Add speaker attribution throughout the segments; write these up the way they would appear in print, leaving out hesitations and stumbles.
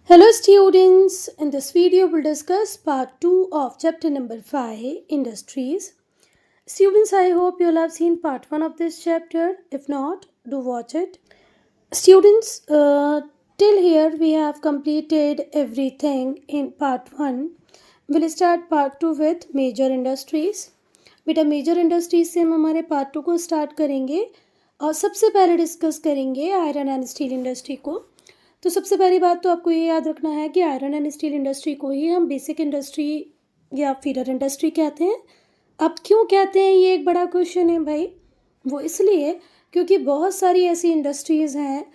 Speaker 1: Hello students, in this video we'll discuss part 2 of chapter number 5 Industries. Students, I hope you'll have seen part 1 of this chapter. If not, do watch it. Students, till here we have completed everything in part 1. We'll start part 2 with major industries. बेटा major industries से हम हमारे part 2 को start करेंगे और सबसे पहले discuss करेंगे आयरन एंड स्टील इंडस्ट्री को। तो सबसे पहली बात तो आपको ये याद रखना है कि आयरन एंड स्टील इंडस्ट्री को ही हम बेसिक इंडस्ट्री या फीडर इंडस्ट्री कहते हैं। अब क्यों कहते हैं, ये एक बड़ा क्वेश्चन है भाई। वो इसलिए क्योंकि बहुत सारी ऐसी इंडस्ट्रीज़ हैं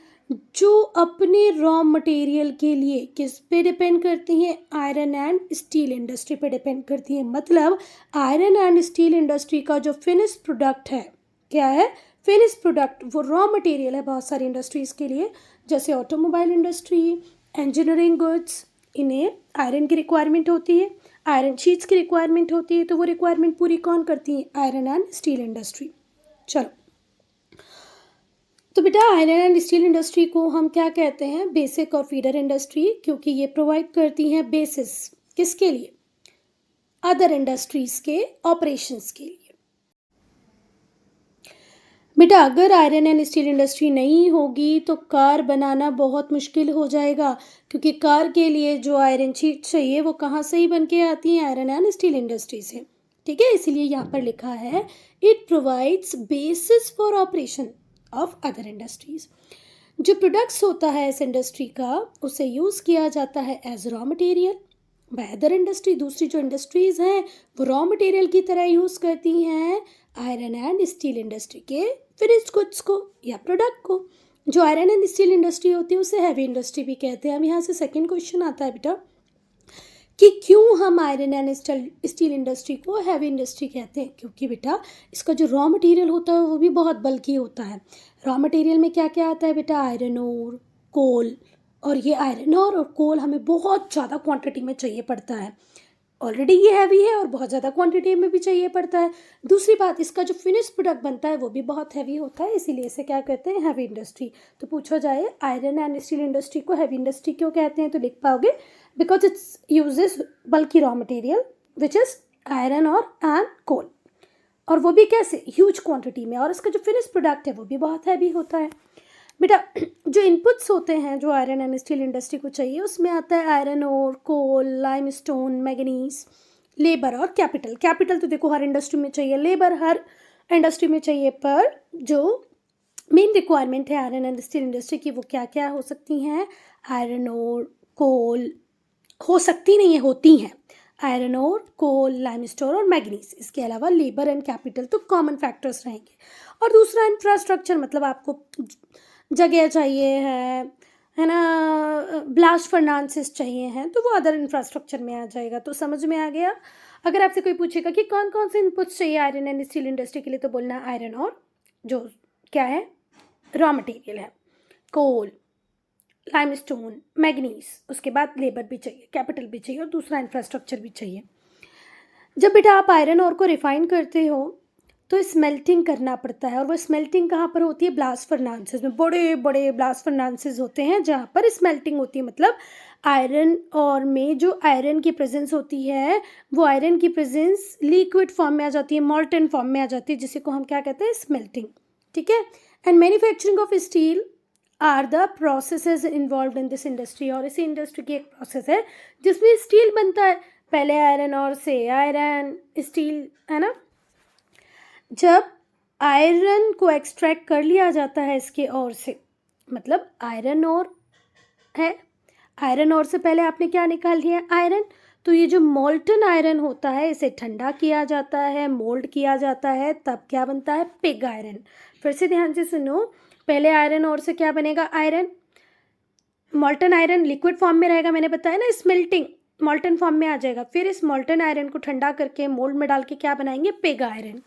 Speaker 1: जो अपने रॉ मटेरियल के लिए किस पे डिपेंड करती हैं, आयरन एंड स्टील इंडस्ट्री पे डिपेंड करती हैं। मतलब आयरन एंड स्टील इंडस्ट्री का जो फिनिश प्रोडक्ट है, क्या है फिनिश प्रोडक्ट, वो रॉ मटेरियल है बहुत सारी इंडस्ट्रीज़ के लिए। जैसे ऑटोमोबाइल इंडस्ट्री, इंजीनियरिंग गुड्स, इन्हें आयरन की रिक्वायरमेंट होती है, आयरन शीट्स की रिक्वायरमेंट होती है। तो वो रिक्वायरमेंट पूरी कौन करती है, आयरन एंड स्टील इंडस्ट्री। चलो, तो बेटा आयरन एंड स्टील इंडस्ट्री को हम क्या कहते हैं, बेसिक और फीडर इंडस्ट्री, क्योंकि ये प्रोवाइड करती हैं बेसिस किसके लिए, अदर इंडस्ट्रीज़ के ऑपरेशंस के लिए। बेटा अगर आयरन एंड स्टील इंडस्ट्री नहीं होगी तो कार बनाना बहुत मुश्किल हो जाएगा, क्योंकि कार के लिए जो आयरन शीट चाहिए वो कहाँ से ही बन के आती है, आयरन एंड स्टील इंडस्ट्री से। ठीक है, इसीलिए यहाँ पर लिखा है it provides basis for operation of other industries. जो प्रोडक्ट्स होता है इस इंडस्ट्री का, उसे यूज़ किया जाता है as raw material by other industry. दूसरी जो इंडस्ट्रीज़ हैं वो रॉ मटेरियल की तरह यूज़ करती हैं आयरन एंड स्टील इंडस्ट्री के फिनिश्ड गुड्स को या प्रोडक्ट को। जो आयरन एंड स्टील इंडस्ट्री होती है उसे हैवी इंडस्ट्री भी कहते हैं। अब यहाँ से सेकंड क्वेश्चन आता है बेटा कि क्यों हम आयरन एंड स्टील इंडस्ट्री को हैवी इंडस्ट्री कहते हैं। क्योंकि बेटा इसका जो रॉ मटेरियल होता है वो भी बहुत बल्कि होता है। रॉ मटेरियल में क्या क्या आता है बेटा, आयरन ओर, कोल, और ये आयरन और कोल हमें बहुत ज़्यादा क्वांटिटी में चाहिए पड़ता है। ऑलरेडी ये हैवी है और बहुत ज़्यादा क्वांटिटी में भी चाहिए पड़ता है। दूसरी बात, इसका जो फिनिश प्रोडक्ट बनता है वो भी बहुत हैवी होता है, इसीलिए इसे क्या कहते हैं, हैवी इंडस्ट्री। तो पूछा जाए आयरन एंड स्टील इंडस्ट्री को हैवी इंडस्ट्री क्यों कहते हैं, तो लिख पाओगे बिकॉज इट्स यूजेस बल्कि raw material which is iron और एंड कोल, और वो भी कैसे, ह्यूज क्वान्टिटी में, और इसका जो फिनिश प्रोडक्ट है वो भी बहुत हैवी होता है। बेटा जो इनपुट्स होते हैं जो आयरन एंड स्टील इंडस्ट्री को चाहिए, उसमें आता है आयरन और कोल, लाइमस्टोन, मैग्नीज, लेबर और कैपिटल। कैपिटल तो देखो हर इंडस्ट्री में चाहिए, लेबर हर इंडस्ट्री में चाहिए, पर जो मेन रिक्वायरमेंट है आयरन एंड स्टील इंडस्ट्री की वो क्या क्या हो सकती हैं, आयरन और कोल, हो सकती नहीं है, होती हैं आयरन और कोल, लाइमस्टोन और मैग्नीज। इसके अलावा लेबर एंड कैपिटल तो कॉमन फैक्टर्स रहेंगे। और दूसरा इंफ्रास्ट्रक्चर, मतलब आपको जगह चाहिए है ना, ब्लास्ट फर्नांसेस चाहिए हैं, तो वो अदर इंफ्रास्ट्रक्चर में आ जाएगा। तो समझ में आ गया। अगर आपसे कोई पूछेगा कि कौन कौन से इनपुट्स चाहिए आयरन एंड स्टील इंडस्ट्री के लिए, तो बोलना आयरन और जो क्या है रॉ मटेरियल है, कोल, लाइमस्टोन, मैग्नीज, उसके बाद लेबर भी चाहिए, कैपिटल भी चाहिए और दूसरा इंफ्रास्ट्रक्चर भी चाहिए। जब बेटा आप आयरन और को रिफाइन करते हो तो स्मेल्टिंग करना पड़ता है, और वो स्मेल्टिंग कहाँ पर होती है, ब्लास्ट फर्नांसेस में। बड़े बड़े ब्लास्ट फर्नांसेस होते हैं जहाँ पर स्मेल्टिंग होती है। मतलब आयरन और में जो आयरन की प्रेजेंस होती है वो आयरन की प्रेजेंस लिक्विड फॉर्म में आ जाती है, मॉल्टन फॉर्म में आ जाती है, जिसे को हम क्या कहते हैं, स्मेल्टिंग। ठीक है। And manufacturing of steel are the processes involve in this industry. और इसी इंडस्ट्री की एक प्रोसेस है जिसमें स्टील बनता है, पहले आयरन और से आयरन स्टील, है ना। जब आयरन को एक्सट्रैक्ट कर लिया जाता है इसके और से, मतलब आयरन और है, आयरन और से पहले आपने क्या निकाल लिया, आयरन। तो ये जो मोल्टन आयरन होता है इसे ठंडा किया जाता है, मोल्ड किया जाता है, तब क्या बनता है, पिग आयरन। फिर से ध्यान से सुनो, पहले आयरन और से क्या बनेगा, iron, molten iron liquid form में रहेगा, मैंने बताया ना, स्मेल्टिंग मोल्टन फॉर्म में आ जाएगा। फिर इस मोल्टन आयरन को ठंडा करके मोल्ड में डाल के क्या बनाएंगे, पिग आयरन।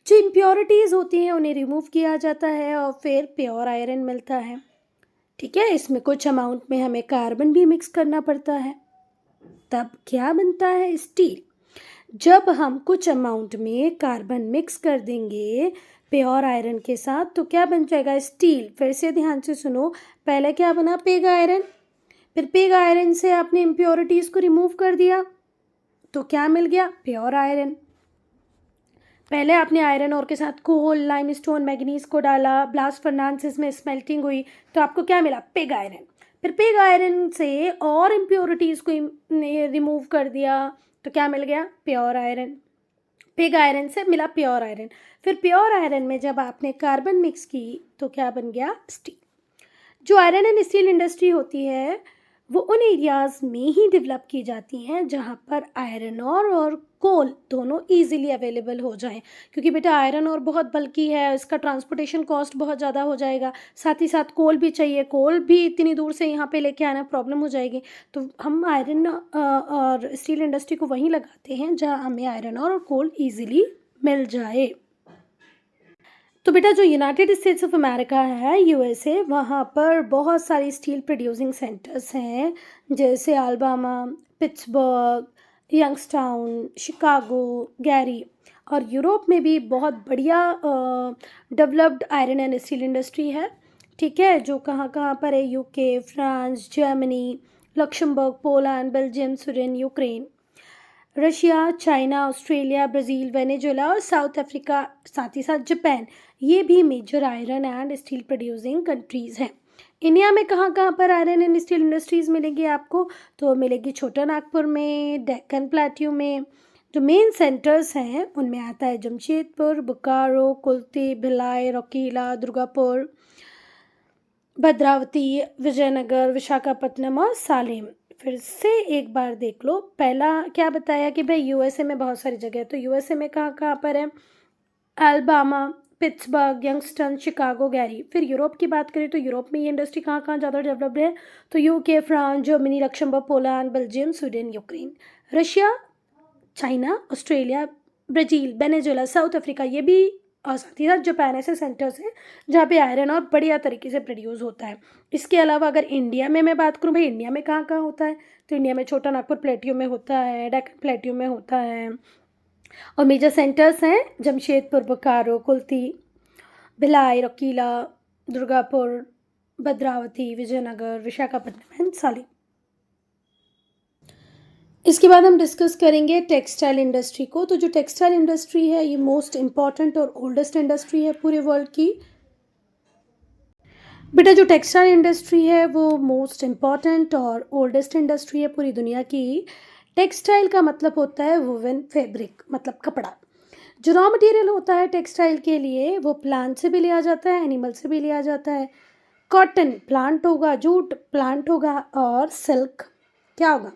Speaker 1: जो इम्प्योरिटीज़ होती हैं उन्हें रिमूव किया जाता है और फिर प्योर आयरन मिलता है। ठीक है, इसमें कुछ अमाउंट में हमें कार्बन भी मिक्स करना पड़ता है, तब क्या बनता है, स्टील। जब हम कुछ अमाउंट में कार्बन मिक्स कर देंगे प्योर आयरन के साथ तो क्या बन जाएगा, स्टील। फिर से ध्यान से सुनो, पहले क्या बना, पिग आयरन, फिर पिग आयरन से आपने इम्प्योरिटीज़ को रिमूव कर दिया तो क्या मिल गया? Pure iron. पहले आपने आयरन और के साथ कोल, लाइमस्टोन, मैग्नीज को डाला, ब्लास्ट फर्नांसिस में स्मेल्टिंग हुई तो आपको क्या मिला? Pig iron. फिर पिग आयरन से और इम्प्योरिटीज़ को रिमूव कर दिया तो क्या मिल गया? Pure iron. पिग आयरन से मिला प्योर आयरन। फिर प्योर आयरन में जब आपने कार्बन मिक्स की तो क्या बन गया? स्टील। जो आयरन एंड स्टील इंडस्ट्री होती है वो उन एरियाज़ में ही डेवलप की जाती हैं जहाँ पर आयरन और कोल दोनों इजीली अवेलेबल हो जाएं, क्योंकि बेटा आयरन और बहुत बल्की है, इसका ट्रांसपोर्टेशन कॉस्ट बहुत ज़्यादा हो जाएगा, साथ ही साथ कोल भी चाहिए, कोल भी इतनी दूर से यहाँ पे लेके आना प्रॉब्लम हो जाएगी। तो हम आयरन और स्टील इंडस्ट्री को वहीं लगाते हैं जहाँ हमें आयरन और कोल ईजिली मिल जाए। तो बेटा जो यूनाइटेड स्टेट्स ऑफ अमेरिका है, यूएसए, वहाँ पर बहुत सारी स्टील प्रोड्यूसिंग सेंटर्स हैं, जैसे Alabama, Pittsburgh, Youngstown, Chicago, Gary. और यूरोप में भी बहुत बढ़िया developed iron and steel industry है, ठीक है, जो कहाँ कहाँ पर है? UK, France, Germany, Luxembourg, Poland, Belgium, Sweden, Ukraine, Russia, China, Australia, Brazil, Venezuela और साउथ अफ्रीका, साथ ही साथ जापान, ये भी major iron and steel producing countries हैं। इंडिया में कहाँ कहाँ पर आयरन एंड स्टील इंडस्ट्रीज़ मिलेगी आपको? तो मिलेगी छोटा नागपुर में, डेक्कन प्लेट्यू में। जो मेन सेंटर्स हैं उनमें आता है जमशेदपुर, बोकारो, कुल्ती, भिलाई, रौकीला, दुर्गापुर, भद्रावती, विजयनगर, विशाखापट्टनम और सालेम। फिर से एक बार देख लो, पहला क्या बताया कि भाई यूएसए में बहुत सारी जगह है, तो यूएसए में कहाँ कहाँ पर है? Alabama, Pittsburgh, Youngstown, Chicago, Gary. फिर यूरोप की बात करें तो यूरोप में ये इंडस्ट्री कहाँ कहाँ ज़्यादा डेवलप्ड है? तो UK, France, Germany, Luxembourg, Poland, Belgium, Sweden, Ukraine, Russia, China, Australia, Brazil, Venezuela, south Africa, ये भी, और साथ ही साथ जापान, ऐसे सेंटर्स हैं जहाँ पे आयरन और बढ़िया तरीके से प्रोड्यूस होता है। इसके अलावा अगर इंडिया में मैं बात करूँ, भाई इंडिया में कहाँ कहाँ होता है? तो इंडिया में छोटा नागपुर प्लेट्यू में होता है, डेक्कन प्लेट्यू में होता है, और मेजर सेंटर्स हैं जमशेदपुर, बोकारो, कुल्ती, भिलाई, रौकीला, दुर्गापुर, भद्रावती, विजयनगर, विशाखापट्टनम एंड सालेम। इसके बाद हम डिस्कस करेंगे टेक्सटाइल इंडस्ट्री को। तो जो टेक्सटाइल इंडस्ट्री है ये मोस्ट इम्पॉर्टेंट और ओल्डेस्ट इंडस्ट्री है पूरे वर्ल्ड की। बेटा जो टेक्सटाइल इंडस्ट्री है वो मोस्ट इम्पॉर्टेंट और ओल्डेस्ट इंडस्ट्री है पूरी दुनिया की। टेक्सटाइल का मतलब होता है वुवन फैब्रिक, मतलब कपड़ा। जो रॉ मटेरियल होता है टेक्सटाइल के लिए वो प्लांट से भी लिया जाता है, एनिमल से भी लिया जाता है। कॉटन प्लांट होगा, जूट प्लांट होगा, और सिल्क क्या होगा?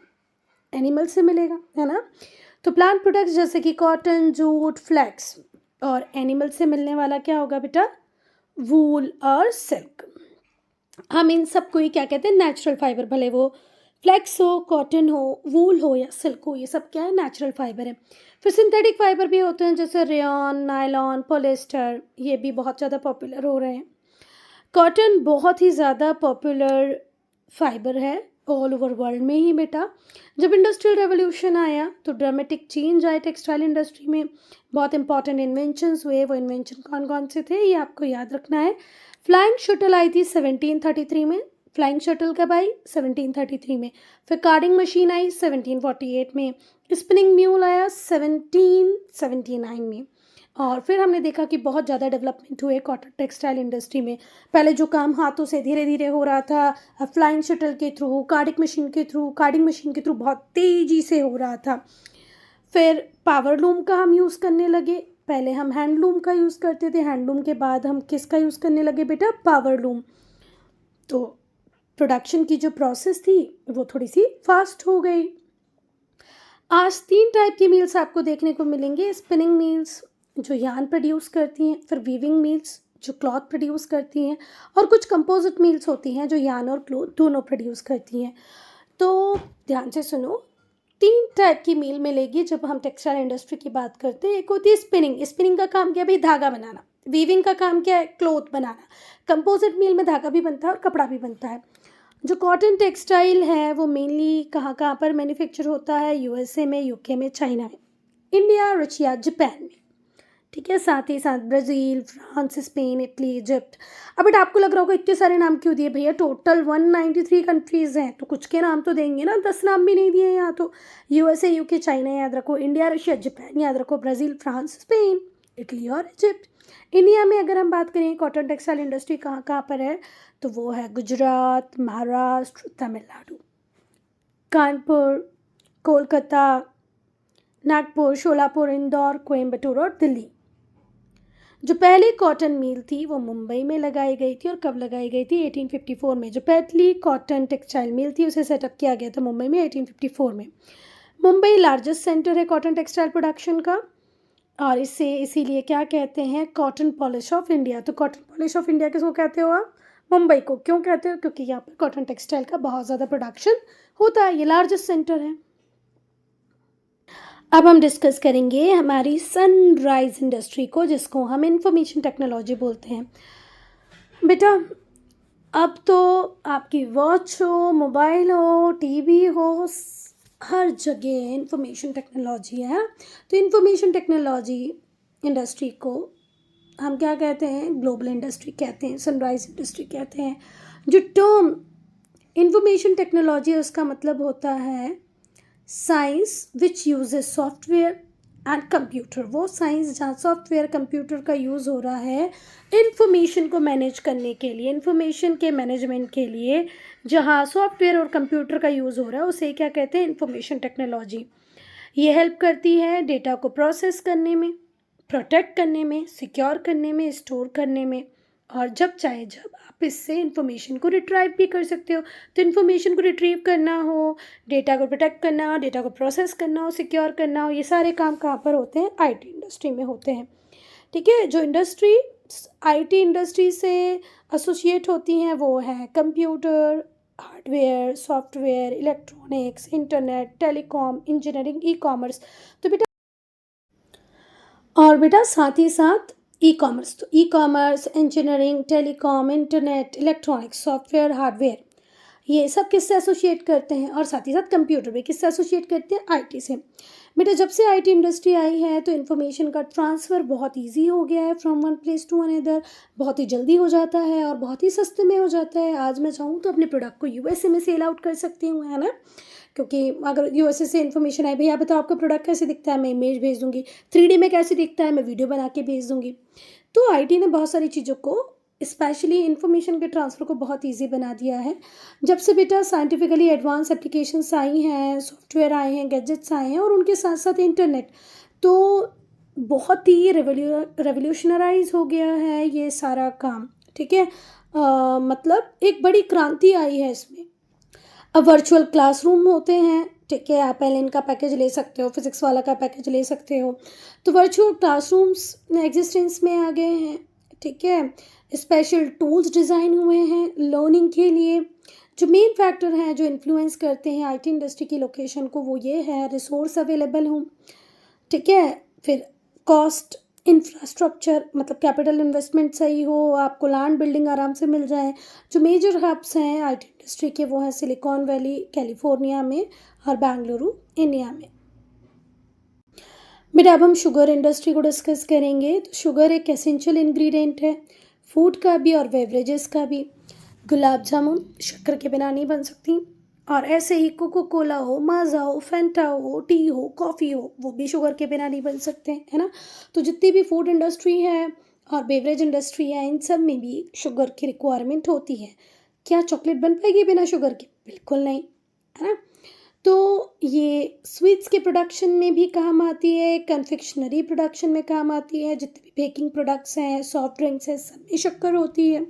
Speaker 1: एनिमल से मिलेगा, है ना। तो प्लांट प्रोडक्ट्स जैसे कि कॉटन, जूट, फ्लैक्स, और एनिमल से मिलने वाला क्या होगा बेटा? वूल और सिल्क। हम इन सबको ही क्या कहते हैं? Natural fibre. भले वो फ्लैक्स हो, कॉटन हो, वूल हो या सिल्क हो, ये सब क्या है? नेचुरल फाइबर है। फिर सिंथेटिक फाइबर भी होते हैं जैसे रेयॉन, नायलॉन, पॉलिएस्टर, ये भी बहुत ज़्यादा पॉपुलर हो रहे हैं। कॉटन बहुत ही ज़्यादा पॉपुलर फाइबर है ऑल ओवर वर्ल्ड में ही बेटा। जब इंडस्ट्रियल रेवोल्यूशन आया तो ड्रामेटिक चेंज आए टेक्सटाइल इंडस्ट्री में, बहुत इंपॉर्टेंट इन्वेंशंस हुए। वो इन्वेंशन कौन कौन से थे ये आपको याद रखना है। फ्लाइंग शटल आई थी 1733 में। फ्लाइंग शटल कब आई? 1733 में। फिर कार्डिंग मशीन आई 1748 में। स्पिनिंग म्यूल आया 1779 में। और फिर हमने देखा कि बहुत ज़्यादा डेवलपमेंट हुए कॉटन टेक्सटाइल इंडस्ट्री में। पहले जो काम हाथों से धीरे धीरे हो रहा था, अब फ्लाइंग शटल के थ्रू, कार्डिंग मशीन के थ्रू बहुत तेज़ी से हो रहा था। फिर पावर लूम का हम यूज़ करने लगे। पहले हम हैंडलूम का यूज़ करते थे, हैंडलूम के बाद हम किसका यूज़ करने लगे बेटा? Power loom. तो प्रोडक्शन की जो प्रोसेस थी वो थोड़ी सी फास्ट हो गई। आज 3 टाइप की मील्स आपको देखने को मिलेंगे। स्पिनिंग मील्स जो यार्न प्रोड्यूस करती हैं, फिर वीविंग मिल्स जो क्लॉथ प्रोड्यूस करती हैं, और कुछ कंपोजिट मिल्स होती हैं जो यार्न और क्लॉथ दोनों प्रोड्यूस करती हैं। तो ध्यान से सुनो, 3 टाइप की मील मिलेगी जब हम टेक्सटाइल इंडस्ट्री की बात करते हैं। एक होती है स्पिनिंग। स्पिनिंग का काम क्या है भाई? धागा बनाना। वीविंग का काम क्या है? क्लॉथ बनाना। कंपोजिट मील में धागा भी बनता है और कपड़ा भी बनता है। जो कॉटन टेक्सटाइल है वो मेनली कहाँ कहाँ पर मैन्युफैक्चर होता है? यूएसए में, यूके में, चाइना में, इंडिया, रशिया, जापान में, ठीक है, साथ ही साथ Brazil, France, Spain, Italy, Egypt. अब बट आपको लग रहा होगा इतने सारे नाम क्यों दिए भैया, टोटल 193 कंट्रीज़ हैं, तो कुछ के नाम तो देंगे ना, 10 नाम भी नहीं दिए यहाँ तो। यूएसए, यूके, चाइना याद रखो, इंडिया, रशिया, जापान याद रखो, ब्राज़ील, फ्रांस, स्पेन, इटली और इजिप्ट। इंडिया में अगर हम बात करें कॉटन टेक्सटाइल इंडस्ट्री कहाँ कहाँ पर है, तो वो है गुजरात, महाराष्ट्र, तमिलनाडु, कानपुर, कोलकाता, नागपुर, शोलापुर, इंदौर, कोयम्बटूर और दिल्ली। जो पहली कॉटन मिल थी वो मुंबई में लगाई गई थी, और कब लगाई गई थी, 1854 में। जो पहली कॉटन टेक्सटाइल मिल थी उसे सेटअप किया गया था मुंबई में 1854 में। मुंबई लार्जेस्ट सेंटर है कॉटन टेक्सटाइल प्रोडक्शन का, और इसे इसीलिए क्या कहते हैं, कॉटन पॉलिश ऑफ इंडिया। तो कॉटन पॉलिश ऑफ इंडिया किसको कहते हो आप, मुंबई को। क्यों कहते हो, क्योंकि यहाँ पर कॉटन टेक्सटाइल का बहुत ज़्यादा प्रोडक्शन होता है, ये लार्जेस्ट सेंटर है। अब हम डिस्कस करेंगे हमारी सनराइज इंडस्ट्री को, जिसको हम इंफॉर्मेशन टेक्नोलॉजी बोलते हैं। बेटा अब तो आपकी वॉच हो, मोबाइल हो, टीवी हो, हर जगह इंफॉर्मेशन टेक्नोलॉजी है। तो इंफॉर्मेशन टेक्नोलॉजी इंडस्ट्री को हम क्या कहते हैं, ग्लोबल इंडस्ट्री कहते हैं, सनराइज इंडस्ट्री कहते हैं। जो टर्म इंफॉर्मेशन टेक्नोलॉजी है उसका मतलब होता है science which uses software and computer. वो साइंस जहाँ सॉफ्टवेयर कंप्यूटर का यूज़ हो रहा है इंफॉर्मेशन को मैनेज करने के लिए, इंफॉर्मेशन के मैनेजमेंट के लिए, जहाँ सॉफ्टवेयर और कंप्यूटर का यूज़ हो रहा है उसे क्या कहते हैं, इंफॉर्मेशन टेक्नोलॉजी। ये हेल्प करती है डेटा को प्रोसेस करने में, प्रोटेक्ट करने में, सिक्योर करने में, स्टोर करने में, और जब चाहे जब आप इससे इंफॉर्मेशन को रिट्राइव भी कर सकते हो। तो इंफॉर्मेशन को रिट्रीव करना हो, डेटा को प्रोटेक्ट करना हो, डेटा को प्रोसेस करना हो, सिक्योर करना हो, ये सारे काम कहाँ पर होते हैं, आईटी इंडस्ट्री में होते हैं। ठीक है, जो इंडस्ट्री आईटी इंडस्ट्री से एसोसिएट होती हैं वो हैं computer, hardware, software, electronics, internet, telecom, engineering, e commerce. तो बेटा साथ ही साथ ई कॉमर्स, तो e commerce, engineering, telecom, internet, electronics, software, hardware, ये सब किससे एसोसिएट करते हैं, और साथ ही साथ कंप्यूटर भी किससे एसोसिएट करते हैं, आईटी से। बेटा जब से आईटी इंडस्ट्री आई है तो इन्फॉर्मेशन का ट्रांसफ़र बहुत इजी हो गया है, from one place to another, बहुत ही जल्दी हो जाता है और बहुत ही सस्ते में हो जाता है। आज मैं चाहूँ तो अपने प्रोडक्ट को यूएसए में सेल आउट कर सकती हूँ, है ना, क्योंकि अगर यूएसए से इन्फॉर्मेशन आई, भैया बताओ आपका प्रोडक्ट कैसे दिखता है, मैं इमेज भेज दूँगी, 3D में कैसे दिखता है, मैं वीडियो बना के भेज दूँगी। तो आईटी ने बहुत सारी चीज़ों को, स्पेशली इन्फॉर्मेशन के ट्रांसफ़र को बहुत इजी बना दिया है। जब से बेटा साइंटिफिकली एडवांस एप्लीकेशंस आई हैं, सॉफ्टवेयर आए हैं, गैजेट्स आए हैं, और उनके साथ साथ इंटरनेट, तो बहुत ही रेवोल्यूशनराइज हो गया है ये सारा काम। ठीक है, मतलब एक बड़ी क्रांति आई है इसमें। अब वर्चुअल क्लासरूम होते हैं, ठीक है, आप एलएन का पैकेज ले सकते हो, फिज़िक्स वाला का पैकेज ले सकते हो। तो वर्चुअल क्लासरूम्स एग्जिस्टेंस में आ गए हैं। ठीक है, स्पेशल टूल्स डिज़ाइन हुए हैं लर्निंग के लिए। जो मेन फैक्टर हैं जो इन्फ्लुएंस करते हैं आईटी इंडस्ट्री की लोकेशन को, वो ये है रिसोर्स अवेलेबल हो, ठीक है, फिर कॉस्ट, इंफ्रास्ट्रक्चर मतलब कैपिटल इन्वेस्टमेंट सही हो, आपको लैंड बिल्डिंग आराम से मिल जाए। जो मेजर हब्स हैं आईटी इंडस्ट्री के वो हैं सिलिकॉन वैली कैलिफोर्निया में, और बेंगलुरु इंडिया में। बेटा अब हम शुगर इंडस्ट्री को डिस्कस करेंगे। तो शुगर एक एसेंशियल इंग्रेडिएंट है, फूड का भी और बेवरेजेस का भी। गुलाब जामुन शक्कर के बिना नहीं बन सकती, और ऐसे ही कोको कोला हो, माज़ा हो, फैंटा हो, टी हो, कॉफ़ी हो, वो भी शुगर के बिना नहीं बन सकते, है ना। तो जितनी भी फूड इंडस्ट्री है और बेवरेज इंडस्ट्री है, इन सब में भी शुगर की रिक्वायरमेंट होती है। क्या चॉकलेट बन पाएगी बिना शुगर के, बिल्कुल नहीं, है ना। तो ये स्वीट्स के प्रोडक्शन में भी काम आती है, कन्फेक्शनरी प्रोडक्शन में काम आती है, जितने भी बेकिंग प्रोडक्ट्स हैं, सॉफ्ट ड्रिंक्स हैं, सब में शक्कर होती है।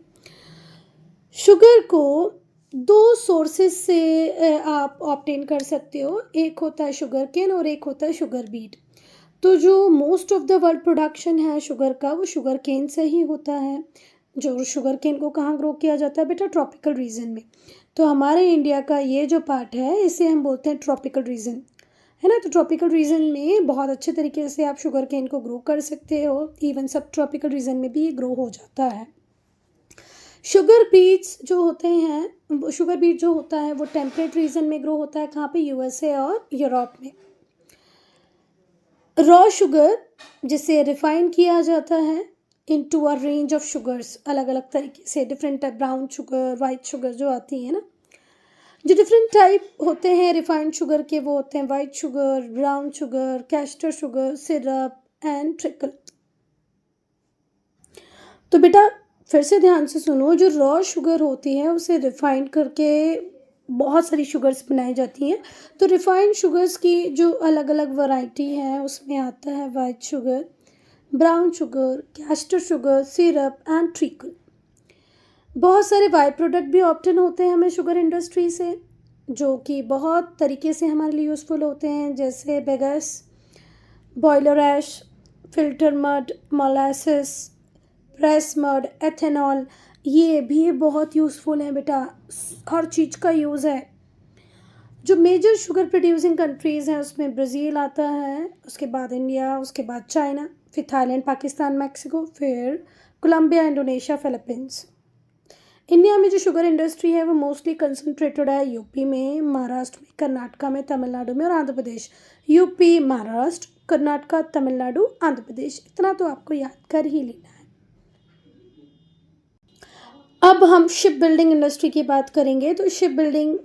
Speaker 1: शुगर को दो सोर्सेज से आप ऑब्टेन कर सकते हो, एक होता है शुगर केन और एक होता है शुगर बीट। तो जो most of the world production है शुगर का, वो शुगर केन से ही होता है। जो शुगर केन को कहाँ ग्रो किया जाता है बेटा, ट्रॉपिकल रीजन में। तो हमारे इंडिया का ये जो पार्ट है इसे हम बोलते हैं ट्रॉपिकल रीजन, है ना। तो ट्रॉपिकल रीजन में बहुत अच्छे तरीके से आप शुगर केन को ग्रो कर सकते हो, इवन सब ट्रॉपिकल रीजन में भी ये ग्रो हो जाता है। शुगर बीट्स जो होते हैं, शुगर बीट जो होता है वो टेम्परेट रीजन में ग्रो होता है, कहाँ पे, यूएसए और यूरोप में। रॉ शुगर जिसे रिफाइन किया जाता है into a range of sugars, अलग अलग तरीके से different type, brown sugar, white sugar जो आती है ना, जो डिफरेंट टाइप होते हैं रिफाइंड शुगर के, वो होते हैं white sugar, brown sugar, castor sugar, syrup and trickle. तो बेटा फिर से ध्यान से सुनो, जो रॉ शुगर होती है उसे रिफाइंड करके बहुत सारी शुगर्स बनाई जाती हैं। तो रिफाइंड शुगर्स की जो अलग अलग वैरायटी है उसमें आता है white sugar, brown sugar, castor sugar, syrup and trickle. बहुत सारे बाई प्रोडक्ट भी ऑप्टेन होते हैं हमें शुगर इंडस्ट्री से, जो कि बहुत तरीके से हमारे लिए यूज़फुल होते हैं, जैसे bagasse, boiler ash, filter mud, molasses, press mud, ethanol, ये भी बहुत यूज़फुल हैं बेटा, हर चीज़ का यूज़ है। जो मेजर शुगर प्रोड्यूसिंग कंट्रीज़ हैं उसमें ब्राज़ील आता है, उसके बाद इंडिया, उसके बाद चाइना, फिर थाईलैंड, पाकिस्तान, मैक्सिको, फिर कोलंबिया, इंडोनेशिया, फिलीपींस। इंडिया में जो शुगर इंडस्ट्री है वो मोस्टली कंसंट्रेटेड है यूपी में, महाराष्ट्र में, कर्नाटका में, तमिलनाडु में और आंध्र प्रदेश। यूपी, महाराष्ट्र, कर्नाटका, तमिलनाडु, आंध्र प्रदेश, इतना तो आपको याद कर ही लेना है। अब हम शिप बिल्डिंग इंडस्ट्री की बात करेंगे। तो शिप बिल्डिंग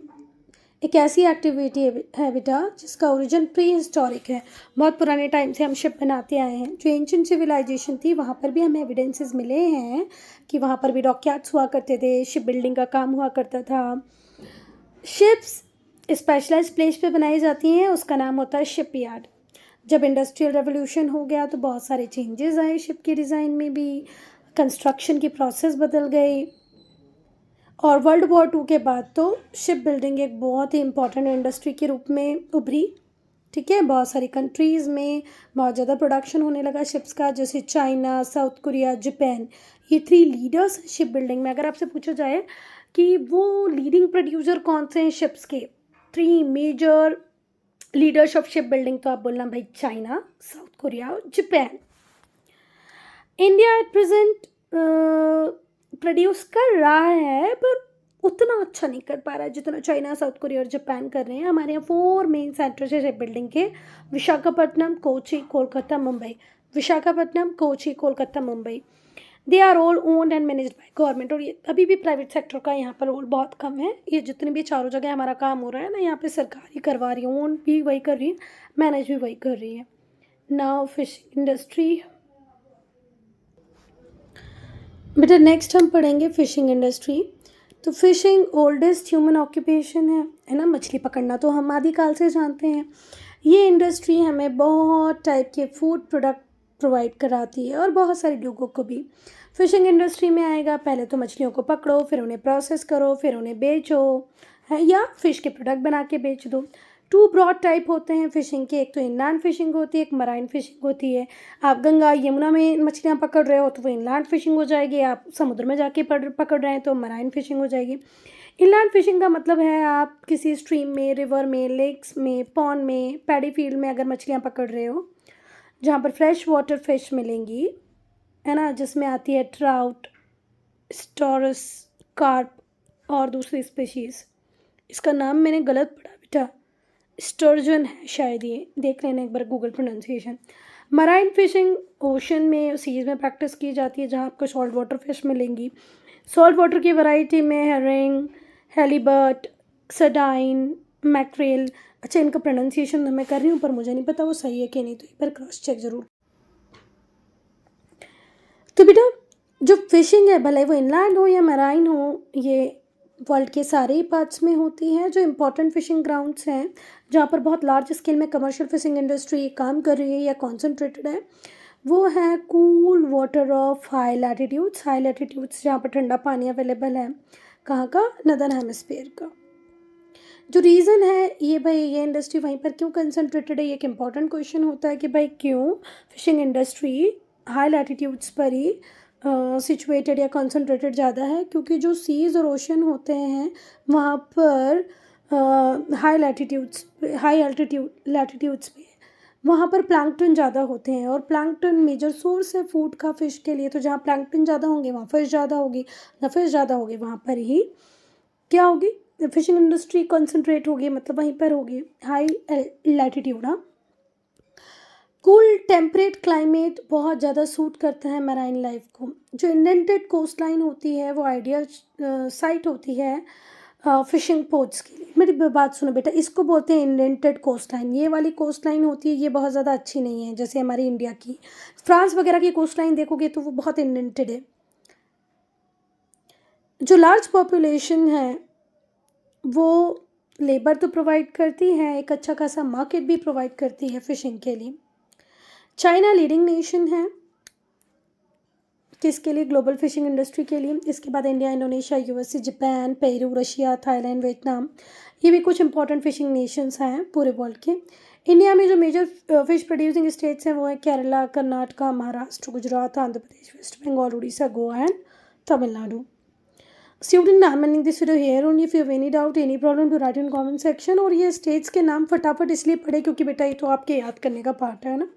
Speaker 1: एक ऐसी एक्टिविटी है बेटा जिसका ओरिजिन प्री हिस्टोरिक है। बहुत पुराने टाइम से हम शिप बनाते आए हैं। जो एंशिएंट सिविलाइजेशन थी वहाँ पर भी हमें एविडेंसेस मिले हैं कि वहाँ पर भी डॉकयार्ड्स हुआ करते थे, शिप बिल्डिंग का काम हुआ करता था। शिप्स स्पेशलाइज्ड प्लेस पे बनाई जाती हैं, उसका नाम होता है शिप यार्ड। जब इंडस्ट्रियल रेवोल्यूशन हो गया तो बहुत सारे चेंजेस आए शिप के डिज़ाइन में भी, कंस्ट्रक्शन की प्रोसेस बदल गई, और वर्ल्ड वॉर 2 के बाद तो शिप बिल्डिंग एक बहुत ही इम्पॉर्टेंट इंडस्ट्री के रूप में उभरी। ठीक है, बहुत सारी कंट्रीज़ में बहुत ज़्यादा प्रोडक्शन होने लगा शिप्स का, जैसे चाइना, साउथ कोरिया, जापान, ये 3 लीडर्स हैं शिप बिल्डिंग में। अगर आपसे पूछा जाए कि वो लीडिंग प्रोड्यूसर कौन से हैं शिप्स के, 3 major leaders of ship building, तो आप बोलना भाई चाइना, साउथ कोरिया और Japan. India at present produce कर रहा है पर उतना अच्छा नहीं कर पा रहा है जितना चाइना, साउथ कोरिया और जापान कर रहे हैं। हमारे यहाँ 4 मेन सेंटर्स है शिप बिल्डिंग के, Visakhapatnam, Kochi, Kolkata, Mumbai. Visakhapatnam, Kochi, Kolkata, Mumbai, they are all owned and managed by government. और ये अभी भी प्राइवेट सेक्टर का यहाँ पर रोल बहुत कम है। ये जितनी भी चारों जगह हमारा काम हो रहा है ना, यहाँ पे सरकार ही करवा रही है, ओन भी वही कर रही है, मैनेज भी वही कर रही है। नाउ फिशिंग इंडस्ट्री बेटा, नेक्स्ट हम पढ़ेंगे फिशिंग इंडस्ट्री। तो फिशिंग ओल्डेस्ट ह्यूमन ऑक्यूपेशन है ना, मछली पकड़ना तो हम आदिकाल से जानते हैं। ये इंडस्ट्री हमें बहुत टाइप के फूड प्रोडक्ट प्रोवाइड कराती है और बहुत सारे लोगों को भी। फिशिंग इंडस्ट्री में आएगा, पहले तो मछलियों को पकड़ो, फिर उन्हें प्रोसेस करो, फिर उन्हें बेचो, है या फिश के प्रोडक्ट बना के बेच दो। 2 ब्रॉड टाइप होते हैं फिशिंग के, एक तो इनलैंड फिशिंग होती है, एक मराइन फिशिंग होती है। आप गंगा यमुना में मछलियाँ पकड़ रहे हो तो वो इनलैंड फिशिंग हो जाएगी, आप समुद्र में जाके पकड़ रहे हैं तो मराइन फिशिंग हो जाएगी। इनलैंड फिशिंग का मतलब है आप किसी स्ट्रीम में, रिवर में, लेक्स में, पॉन्ड में, पैडी फील्ड में अगर मछलियाँ पकड़ रहे हो जहाँ पर फ्रेश वाटर फिश मिलेंगी, है ना, जिसमें आती है ट्राउट, स्टोरस, कार्प और दूसरी स्पेशीज़। इसका नाम मैंने गलत पढ़ा बेटा, स्टर्जन है शायद, ये देख लेना एक बार Google pronunciation. Marine fishing ocean में, सीज में प्रैक्टिस की जाती है जहाँ आपको सॉल्ट वाटर फिश मिलेंगी। सॉल्ट वाटर की वैरायटी में हेरिंग, हेलीबर्ट, सडाइन, मैक्रेल। अच्छा, इनका प्रोनाउंसिएशन तो मैं कर रही हूँ पर मुझे नहीं पता वो सही है कि नहीं, तो एक बार क्रॉस चेक ज़रूर। तो बेटा जो फिशिंग है, भले वो इनलैंड हो या मराइन हो, ये वर्ल्ड के सारे ही पार्ट्स में होती है। जो इम्पोर्टेंट फिशिंग ग्राउंड्स हैं जहाँ पर बहुत लार्ज स्केल में कमर्शियल फिशिंग इंडस्ट्री काम कर रही है या कॉन्सेंट्रेटेड है, वो है cool water of high latitudes जहाँ पर ठंडा पानी अवेलेबल है। कहाँ का? नदर्न हेमिस्फीयर का। जो रीज़न है ये भाई, ये इंडस्ट्री वहीं पर क्यों कंसंट्रेटेड है, ये एक इम्पॉर्टेंट क्वेश्चन होता है कि भाई क्यों फिशिंग इंडस्ट्री हाई लैटिट्यूड्स पर ही सिचुएटेड या कंसंट्रेटेड ज़्यादा है, क्योंकि जो सीज़ और ओशन होते हैं वहाँ पर हाई लैटिट्यूड्स पे वहाँ पर प्लैंकटन ज़्यादा होते हैं, और प्लैंकटन मेजर सोर्स है फूड का फिश के लिए। तो जहाँ प्लैंकटन ज़्यादा होंगे वहाँ फिश ज़्यादा होगी, ना फिश ज़्यादा होगी वहाँ पर ही क्या होगी, फिशिंग इंडस्ट्री कंसंट्रेट होगी, मतलब वहीं पर होगी हाई लैटिट्यूड। हाँ, कूल टेम्परेट क्लाइमेट बहुत ज़्यादा सूट करता है मैराइन लाइफ को। जो इंडेंटेड कोस्ट लाइन होती है वो आइडियल साइट होती है फिशिंग पोर्ट्स के लिए। मेरी बात सुनो बेटा, इसको बोलते हैं इंडेंटेड कोस्ट लाइन। ये वाली कोस्ट लाइन होती है ये बहुत ज़्यादा अच्छी नहीं है, जैसे हमारी इंडिया की फ्रांस वगैरह की कोस्ट लाइन देखोगे तो वो बहुत इंडेंटेड है। जो लार्ज पॉपुलेशन है वो लेबर तो प्रोवाइड करती है, एक अच्छा खासा मार्केट भी प्रोवाइड करती है फिशिंग के लिए। चाइना लीडिंग नेशन है किसके लिए? ग्लोबल फिशिंग इंडस्ट्री के लिए। इसके बाद India, Indonesia, USA, Japan, Peru, Russia, Thailand, Vietnam, ये भी कुछ इंपॉर्टेंट फिशिंग नेशंस हैं पूरे वर्ल्ड के। इंडिया में जो मेजर फिश प्रोड्यूसिंग स्टेट्स हैं वो है Kerala, Karnataka, Maharashtra, Gujarat, Andhra Pradesh, West Bengal, Orissa, Goa and Tamil Nadu. Student, I am ending this video here only. If you have any doubt, any problem, to write in comment section. और ये स्टेट्स के नाम फटाफट इसलिए पढ़े क्योंकि बेटा ये तो आपके याद करने का पार्ट है ना।